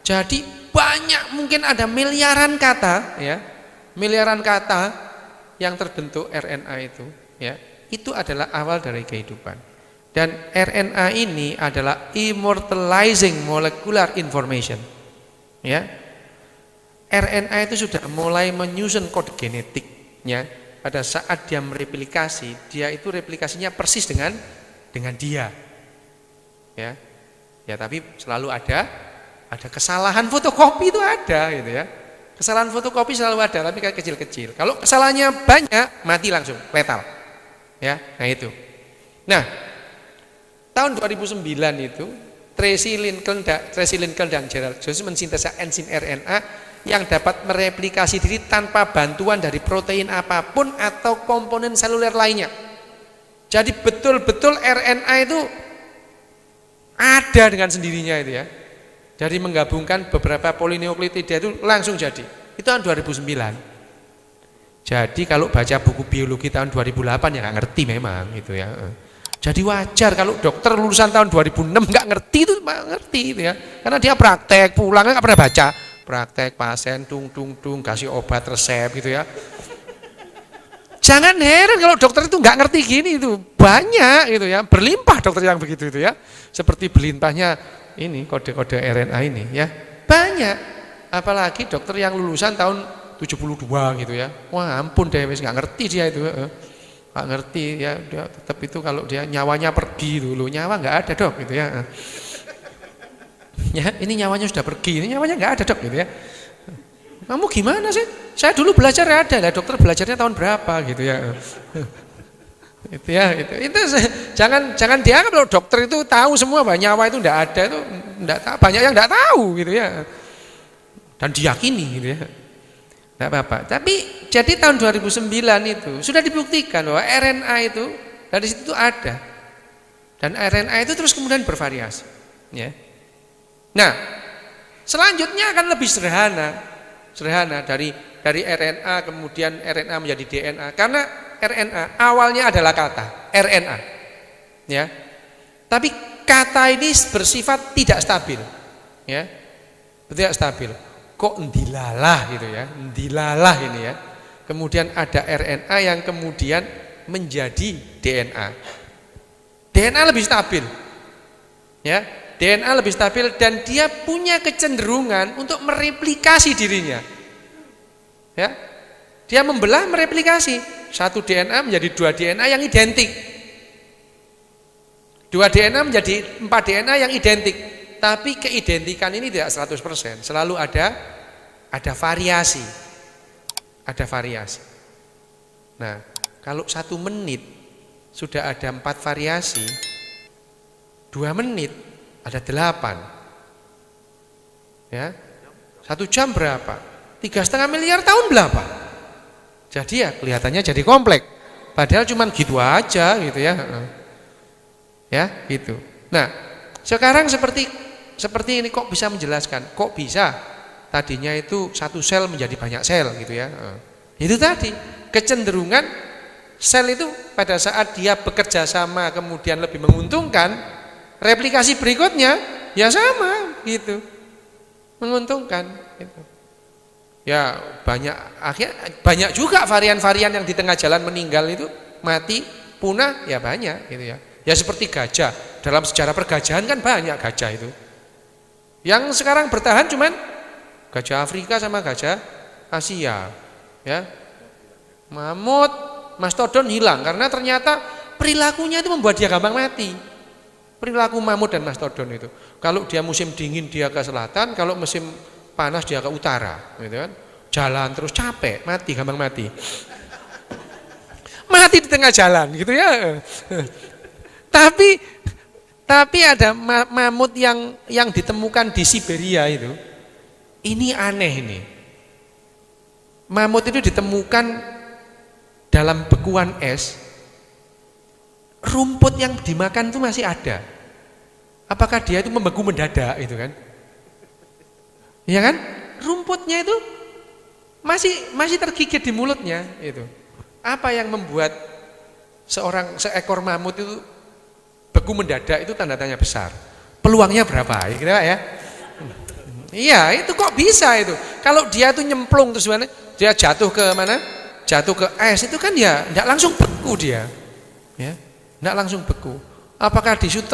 Jadi banyak, mungkin ada miliaran kata ya, miliaran kata yang terbentuk RNA itu ya. Itu adalah awal dari kehidupan. Dan RNA ini adalah immortalizing molecular information. Ya. RNA itu sudah mulai menyusun kode genetiknya. Pada saat dia mereplikasi, dia itu replikasinya persis dengan dia. Ya. Ya, tapi selalu ada kesalahan fotokopi itu ada gitu ya. Kesalahan fotokopi selalu ada, tapi kayak kecil-kecil. Kalau kesalahannya banyak, mati langsung, letal. Ya, nah itu. Nah, tahun 2009 itu Tracy Lincoln dan Gerald Jones mensintesa enzim RNA yang dapat mereplikasi diri tanpa bantuan dari protein apapun atau komponen seluler lainnya. Jadi betul-betul RNA itu ada dengan sendirinya itu ya. Jadi menggabungkan beberapa polinukleotida itu langsung jadi. Itu tahun 2009. Jadi kalau baca buku biologi tahun 2008 ya nggak ngerti memang gitu ya. Jadi wajar kalau dokter lulusan tahun 2006 nggak ngerti itu, ngerti itu ya. Karena dia praktek, pulangnya nggak pernah baca. Praktek pasien tung kasih obat resep gitu ya. Jangan heran kalau dokter itu nggak ngerti gini itu. Banyak gitu ya, berlimpah dokter yang begitu itu ya. Seperti berlimpahnya ini kode-kode RNA ini ya. Banyak. Apalagi dokter yang lulusan tahun 72 gitu ya. Wah, ampun deh, wis nggak ngerti dia itu. Nggak ngerti ya, dia tetap itu kalau dia nyawanya pergi dulu. Nyawa nggak ada, Dok, gitu ya. Ya, ini nyawanya sudah pergi, ini nyawanya nggak ada, Dok, gitu ya. Kamu gimana sih? Saya dulu belajar ada lah, dokter belajarnya tahun berapa gitu ya. Itu ya, itu jangan dianggap kalau dokter itu tahu semua bahwa nyawa itu enggak ada, itu enggak tahu, banyak yang enggak tahu gitu ya. Dan diyakini gitu ya. Enggak apa-apa. Tapi jadi tahun 2009 itu sudah dibuktikan bahwa RNA itu dari situ ada. Dan RNA itu terus kemudian bervariasi, ya. Nah, selanjutnya akan lebih sederhana dari RNA kemudian RNA menjadi DNA, karena RNA awalnya adalah kata RNA ya, tapi kata ini bersifat tidak stabil ya, tidak stabil, kok ndilalah gitu ya, ndilalah ini ya, kemudian ada RNA yang kemudian menjadi DNA lebih stabil ya. DNA lebih stabil dan dia punya kecenderungan untuk mereplikasi dirinya. Ya. Dia membelah mereplikasi. Satu DNA menjadi 2 DNA yang identik. 2 DNA menjadi 4 DNA yang identik. Tapi keidentikan ini tidak 100%. Selalu ada variasi. Ada variasi. Nah, kalau 1 menit sudah ada 4 variasi, 2 menit ada 8 ya, 1 jam berapa? 3,5 miliar tahun berapa? Jadi ya kelihatannya jadi kompleks, padahal cuman gitu aja gitu ya, ya gitu. Nah sekarang seperti ini kok bisa menjelaskan, kok bisa tadinya itu 1 sel menjadi banyak sel gitu ya. Itu tadi kecenderungan sel itu pada saat dia bekerja sama kemudian lebih menguntungkan, replikasi berikutnya ya sama gitu, menguntungkan gitu. Ya banyak juga varian-varian yang di tengah jalan meninggal itu, mati, punah ya banyak gitu ya. Ya seperti gajah, dalam sejarah pergajahan kan banyak gajah itu. Yang sekarang bertahan cuman gajah Afrika sama gajah Asia ya. Mamut, mastodon hilang karena ternyata perilakunya itu membuat dia gampang mati. Perilaku mamut dan mastodon itu. Kalau dia musim dingin dia ke selatan, kalau musim panas dia ke utara, gitu kan? Jalan terus capek, mati, gampang mati. Mati di tengah jalan, gitu ya. Tapi ada mamut yang ditemukan di Siberia itu. Ini aneh ini. Mamut itu ditemukan dalam bekuan es. Rumput yang dimakan itu masih ada. Apakah dia itu membeku mendadak itu kan? Iya kan? Rumputnya itu masih tergigit di mulutnya itu. Apa yang membuat seekor mamut itu beku mendadak itu tanda tanya besar. Peluangnya berapa? Kira ya. Iya, itu kok bisa itu. Kalau dia tuh nyemplung terus mana? Dia jatuh ke mana? Jatuh ke es itu kan ya enggak langsung beku dia. Ya. Enggak langsung beku. Apakah di situ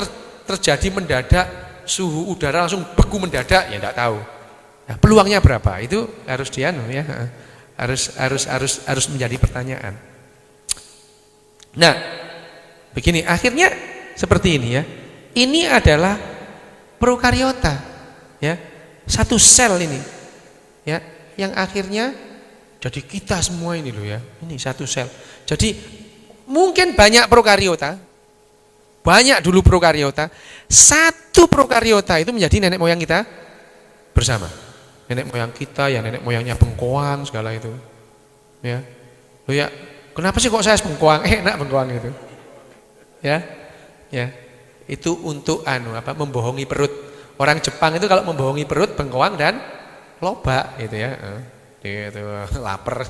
terjadi mendadak suhu udara langsung beku mendadak? Ya enggak tahu. Nah, peluangnya berapa? Itu harus ya. Harus menjadi pertanyaan. Nah, begini, akhirnya seperti ini ya. Ini adalah prokariota, ya. Satu sel ini, ya, yang akhirnya jadi kita semua ini loh ya. Ini satu sel. Jadi mungkin banyak prokariota, banyak dulu prokariota. Satu prokariota itu menjadi nenek moyang kita bersama. Nenek moyang kita, ya nenek moyangnya bengkoang segala itu, ya. Loh ya, kenapa sih kok saya bengkoang? Enak bengkoang itu, ya. Itu untuk membohongi perut. Orang Jepang itu kalau membohongi perut bengkoang dan lobak gitu ya. Itu lapar,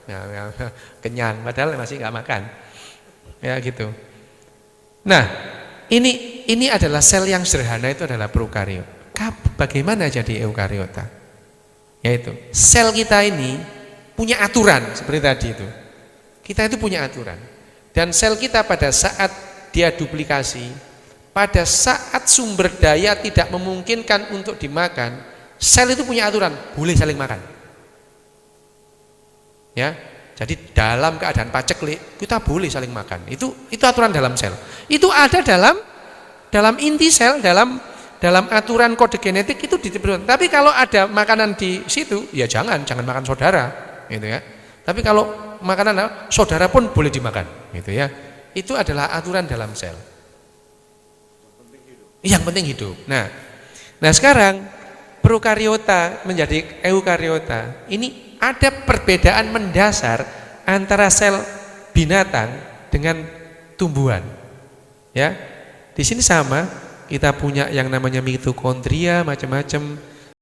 ya, kenyang padahal masih nggak makan. Ya gitu. Nah, ini adalah sel yang sederhana, itu adalah prokariota. Bagaimana jadi eukariota? Yaitu sel kita ini punya aturan seperti tadi itu. Kita itu punya aturan. Dan sel kita pada saat dia duplikasi, pada saat sumber daya tidak memungkinkan untuk dimakan, sel itu punya aturan, boleh saling makan. Ya, jadi dalam keadaan paceklik kita boleh saling makan. Itu aturan dalam sel. Itu ada dalam inti sel, dalam aturan kode genetik itu ditentukan. Tapi kalau ada makanan di situ, ya jangan makan saudara, gitu ya. Tapi kalau makanan saudara pun boleh dimakan, gitu ya. Itu adalah aturan dalam sel. Yang penting hidup. Nah sekarang prokariota menjadi eukariota. Ini ada perbedaan mendasar antara sel binatang dengan tumbuhan. Ya, di sini sama. Kita punya yang namanya mitokondria macam-macam.